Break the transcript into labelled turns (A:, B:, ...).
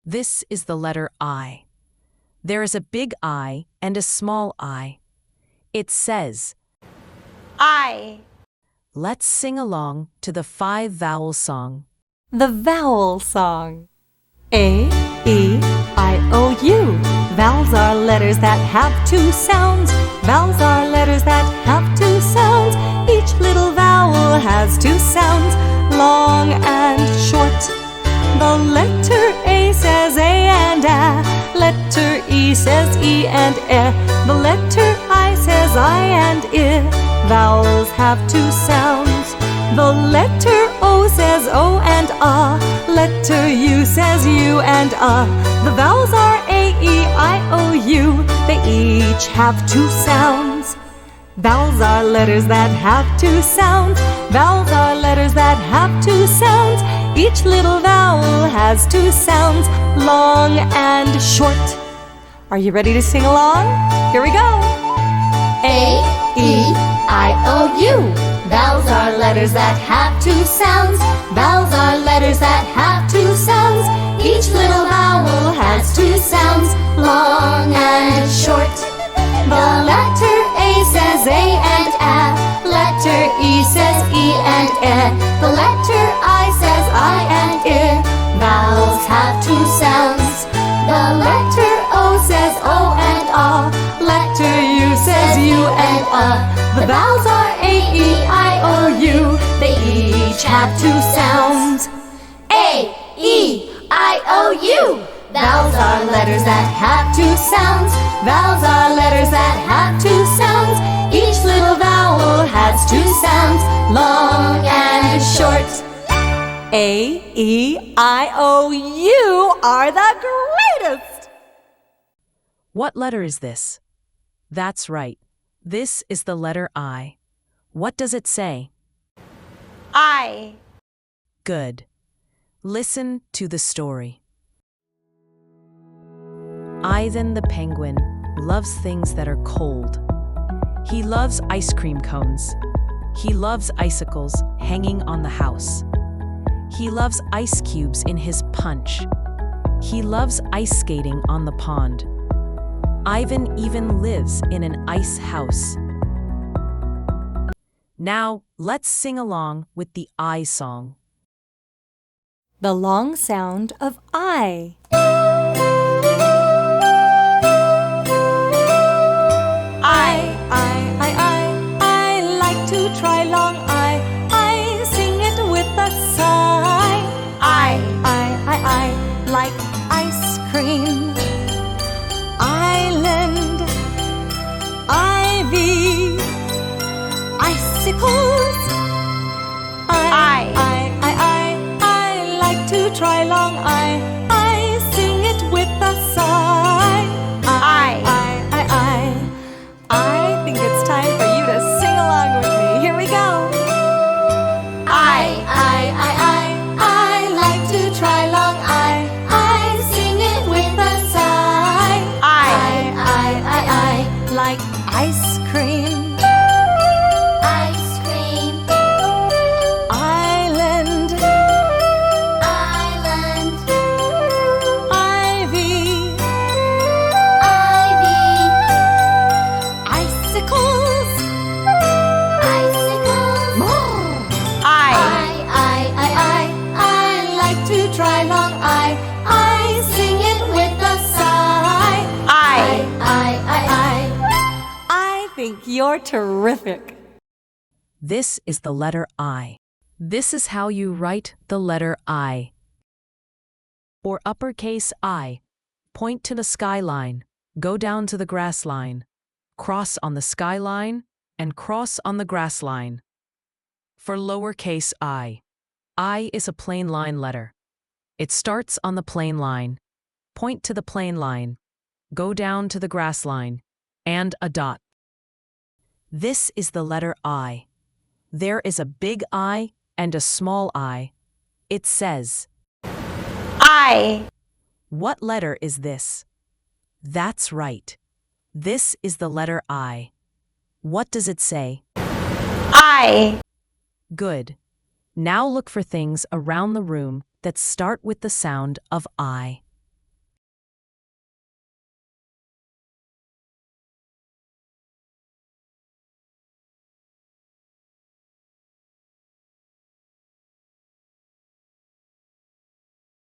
A: This is the letter I. There is a big I and a small I. It says,
B: I.
A: let's sing along to the 5-vowel song.
C: The vowel song. A, E, I, O, U. Vowels are letters that have two sounds. Vowels are letters that have two sounds. Each little vowel has two sounds, long and short. The letter A says A and A. Letter E says E and E. The letter I says I and I. Vowels have two sounds. The letter O says O and A. Letter U says U and A. The vowels are A, E, I, O, U. They each have two sounds. Vowels are letters that have two sounds. Vowels are letters that have two sounds. Each little vowel has two sounds, long and short. Are you ready to sing along? Here we go.
D: A, E, I, O, U. Vowels are letters that have two sounds. Vowels are letters that have two sounds. Each little vowel has two sounds, long and short. The letter A says A and A. Letter E says E and E. The letter I says I and I. Vowels have two sounds. The letter O says O and A. Letter U says U and A. The vowels are A, E, I, O, U. They each have two sounds. A, E, I, O, U. Vowels are letters that have two sounds. Vowels are letters that have two sounds. Each little vowel has two sounds, long and short.
C: A, E, I, O, U are the greatest!
A: What letter is this? That's right. This is the letter I. What does it say?
B: I.
A: Good. Listen to the story. Ivan the penguin loves things that are cold. He loves ice cream cones. He loves icicles hanging on the house. He loves ice cubes in his punch. He loves ice skating on the pond. Ivan even lives in an ice house. Now, let's sing along with the I song.
C: The long sound of I. I like to try long I sing it with a sigh. I like ice cream. Island, ivy, icicles. I like to try long I sing it with a sigh. I think it's time for you to sing along with me. Here we go.
D: I like to try long I sing it with a sigh.
C: I like ice cream.
D: Ice cream.
C: Island, ivy, icicles. I like to try long I sing it with a sigh. I think you're terrific.
A: This is the letter I. This is how you write the letter I. For uppercase I, point to the skyline, go down to the grass line, cross on the skyline, and cross on the grass line. For lowercase I is a plain line letter. It starts on the plain line, point to the plain line, go down to the grass line, and a dot. This is the letter I. There is a big I and a small I. It says,
B: I.
A: what letter is this? That's right. This is the letter I. What does it say?
B: I.
A: Good. Now look for things around the room that start with the sound of I.